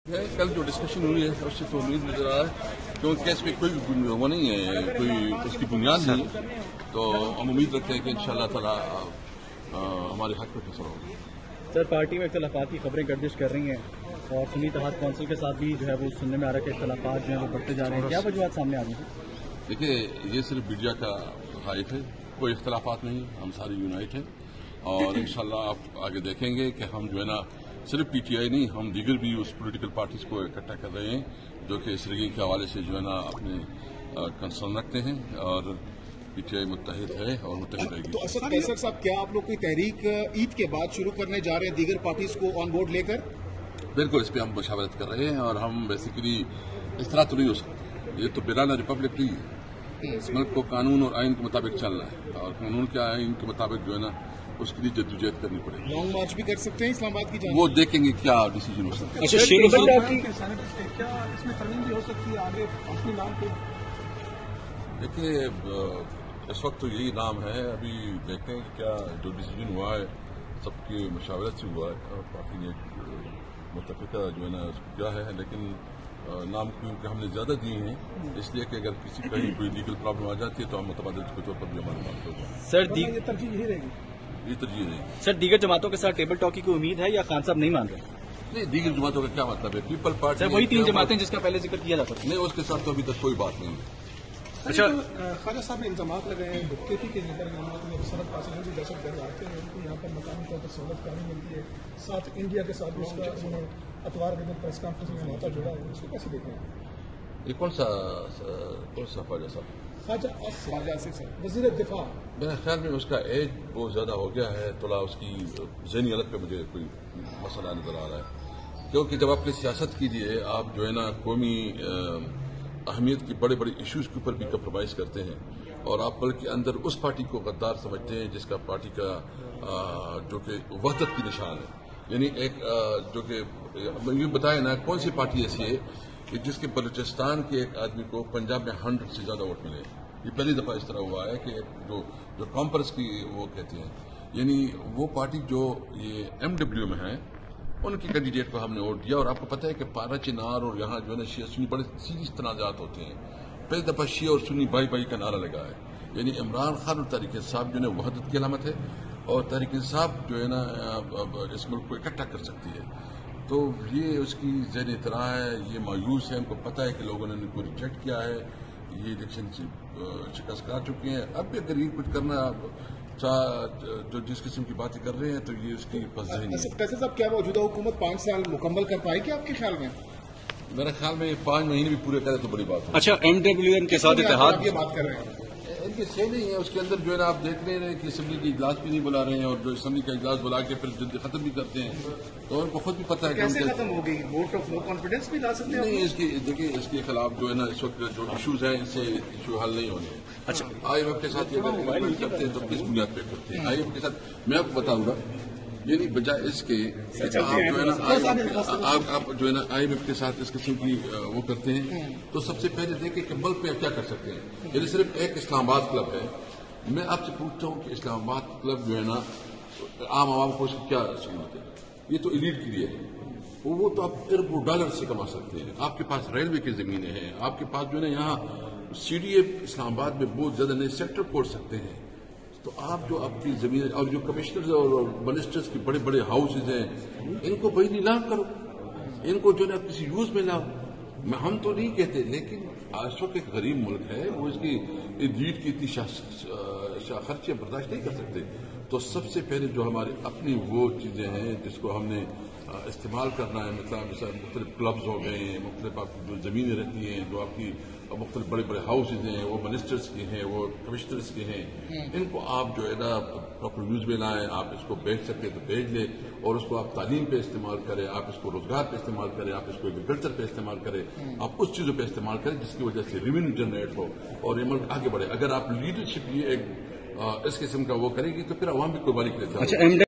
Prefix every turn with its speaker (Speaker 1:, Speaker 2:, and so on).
Speaker 1: कल जो डिस्कशन हुई है उससे तो उम्मीद नजर आ रहा है क्योंकि केस में कोई वो नहीं है, कोई उसकी बुनियाद नहीं, तो हम उम्मीद रखते हैं कि इंशाअल्लाह ताला हमारे हक में फैसला होगा।
Speaker 2: सर, पार्टी में इख्तलाफात की खबरें गर्दिश कर रही हैं और सुन्नी इत्तेहाद कौंसिल के साथ भी जो है वो सुनने में आ रहा है कि इख्तलाफात जो है वो बढ़ते जा रहे हैं, क्या वजूहत सामने आ रही हैं?
Speaker 1: देखिए, ये सिर्फ मीडिया का हाइप है, कोई इख्तलाफात नहीं, हम सारे यूनाइट हैं और इंशाअल्लाह आप आगे देखेंगे कि हम जो है ना सिर्फ पीटीआई नहीं, हम दीगर भी उस पॉलिटिकल पार्टीज को इकट्ठा कर रहे हैं जो कि इस रिगिंग के हवाले से जो है ना अपने कंसर्न रखते हैं और पीटीआई मुत्तहिद है और मुत्तहिद रहेगी।
Speaker 3: तो असद कैसर साहब, क्या आप लोग कोई तहरीक ईद के बाद शुरू करने जा रहे हैं दीगर पार्टीज को ऑन बोर्ड लेकर?
Speaker 1: बिल्कुल, इस पर हम मुशावरत कर रहे हैं और हम बेसिकली इस तरह तो नहीं हो सकते, ये तो बिलाना रिपब्लिक नहीं है, इस मुल्क को कानून और आइन के मुताबिक चलना है और कानून के आइन के मुताबिक जो है ना उसके लिए जद्दोजहद करनी पड़ेगी।
Speaker 3: लॉन्ग मार्च भी कर सकते हैं इस्लामाबाद की जानिब?
Speaker 1: वो देखेंगे क्या डिसीजन हो सकता है।
Speaker 3: अच्छा,
Speaker 4: क्या इसमें तरमीम भी हो सकती है आगे अपने नाम पे?
Speaker 1: देखिए, इस वक्त तो यही नाम है, अभी देखते हैं कि क्या जो डिसीजन हुआ है सबके मशावरत से हुआ है और पार्टी ने मुतफिका जो है ना उसको किया है, लेकिन नाम क्योंकि हमने ज्यादा दिए हैं इसलिए कि अगर किसी कहीं कोई लीगल प्रॉब्लम आ जाती है तो हम मुतबादिल के तौर पर भी हमारे बात होगा।
Speaker 2: सर,
Speaker 4: ये तरजीह यही रहेगी?
Speaker 1: ये तरजीह नहीं।
Speaker 2: सर, दीगर जमातों के साथ टेबल टॉक की कोई उम्मीद है या खान साहब नहीं मान रहे?
Speaker 1: नहीं, दीगर जमातों का क्या मतलब है? पीपल पार्टी
Speaker 2: सर, वही 3 जमातें जिसका पहले जिक्र किया जाता था।
Speaker 1: नहीं, उसके साथ तो अभी तक कोई बात नहीं है।
Speaker 4: अच्छा, ख्वाजा साहब ने इल्जाम लगाए हैं डुबकेती के नजर जमात में सरहद पास जो दहशत गर्द आते हैं उनको यहाँ पर मकामी तौर पर सहूलत नहीं मिलती है, साथ इंडिया के साथ भी उसका उन्होंने अतवार के दिन प्रेस कॉन्फ्रेंस में नाता जोड़ा है, उसको कैसे देख रहे हैं?
Speaker 1: ये कौन सा ख्वाजा साहब?
Speaker 4: ख्वाजा आसिफ साहब, वजीर दिफा।
Speaker 1: मेरे ख्याल में उसका एज बहुत ज्यादा हो गया है, थोड़ा उसकी ज़हनी हालत पे मुझे कोई मसला नजर आ रहा है, क्योंकि जब आपकी सियासत कीजिए आप जो है ना कौमी अहमियत की बड़े बड़े इश्यूज के ऊपर भी कंप्रोमाइज करते हैं और आप बल्कि अंदर उस पार्टी को गद्दार समझते हैं जिसका पार्टी का जो कि वहदत की निशान है, यानी एक जो कि ये बताए ना कौन सी पार्टी ऐसी है कि जिसके बलूचिस्तान के एक आदमी को पंजाब में 100 से ज्यादा वोट मिले। ये पहली दफा इस तरह हुआ है कि जो कॉम्प्रेस की वो कहते हैं, यानी वो पार्टी जो ये एमडब्ल्यू में है उनके कैंडिडेट को हमने वोट दिया और आपको पता है कि पारा चिनार और यहाँ जो है ना शिया सुन्नी बड़े सीरियस तनाजात होते हैं। पहली दफा शिया और सुन्नी भाई भाई का नारा लगा है, यानी इमरान खान और तहरीक इंसाफ जो है वहदत की अलामत है और तहरीक इंसाफ जो है ना इस मुल्क को इकट्ठा कर सकती है। तो ये उसकी ज़हनी तरह है, ये मायूस है, उनको पता है कि लोगों ने उनको रिजेक्ट किया है, ये इलेक्शन से शिकस्त खा चुके हैं। अब भी अगर ये कुछ करना जो जिस किस्म की बातें कर रहे हैं तो ये उसकी फज़हनी है।
Speaker 3: कैसे साहब, क्या मौजूदा हुकूमत 5 साल मुकम्मल कर पाएगी आपके ख्याल में?
Speaker 1: मेरे ख्याल में 5 महीने भी पूरे करे तो बड़ी बात है।
Speaker 2: अच्छा, एमडब्ल्यूएन के साथ इत्तेहाद
Speaker 3: ये बात कर रहे हैं,
Speaker 1: इनकी सही नहीं है, उसके अंदर जो है ना आप देख रहे हैं कि असम्बली की इजलास भी नहीं बुला रहे हैं और जो असम्बली का इजलास बुला के फिर जल्दी खत्म भी करते हैं, तो उनको खुद भी पता है
Speaker 3: कैसे खत्म हो गई? वोट ऑफ नो कॉन्फिडेंस भी ला सकते हैं?
Speaker 1: नहीं, इसकी देखिए इसके खिलाफ जो है ना इस वक्त जो इशूज हैं इससे इशू हल नहीं होने।
Speaker 2: अच्छा,
Speaker 1: IMF के साथ ये अगर एग्रीमेंट करते हैं तो किस बुनियाद पे करते हैं? IMF के साथ मैं आपको बताऊंगा, यानी बजाय इसके आप जो है ना आप जो है ना IMF के साथ इस किस्म की वो करते हैं तो सबसे पहले देखें कि मुल्क में क्या कर सकते हैं। यदि सिर्फ एक इस्लामाबाद क्लब है, मैं आपसे पूछता हूँ कि इस्लामाबाद क्लब जो है ना आम आवाम को उसकी क्या सहूलत है? ये तो एलीट के लिए है, वो तो आप अरबों डॉलर से कमा सकते हैं, आपके पास रेलवे की जमीनें हैं, आपके पास जो है ना यहाँ CDA इस्लामाबाद में बहुत ज्यादा नए सेक्टर खोल सकते हैं। तो आप जो अपनी जमीन और जो कमिश्नर्स और मिनिस्टर्स के बड़े बड़े हाउसेज हैं इनको भाई नीलाम करो, इनको जो है किसी यूज में लाओ। हम तो नहीं कहते, लेकिन आज वक्त एक गरीब मुल्क है, वो इसकी एलीट की इतनी खर्चे बर्दाश्त नहीं कर सकते। तो सबसे पहले जो हमारी अपनी वो चीजें हैं जिसको हमने इस्तेमाल करना है, मतलब मुख्तलिफ क्लब्स हो गए, मुख्तलिफ आपकी जो जमीनें रहती हैं, जो आपकी मुख्तलिफ बड़े बड़े हाउसेज हैं, वो मिनिस्टर्स के हैं, वो कमिश्नर्स के हैं, इनको आप जो है ना प्रॉपर यूज में लाएं। आप इसको बेच सकते तो बेच ले और उसको आप तालीम पे इस्तेमाल करें, आप इसको रोजगार पे इस्तेमाल करें, आप इसको एग्रीकल्चर पे इस्तेमाल करें, आप उस चीजों पे इस्तेमाल करें जिसकी वजह से रेवेन्यू जनरेट हो और ये मुल्क आगे बढ़े। अगर आप लीडरशिप ये एक इस किस्म का वो करेगी तो फिर अवाम भी कुर्बानी के लिए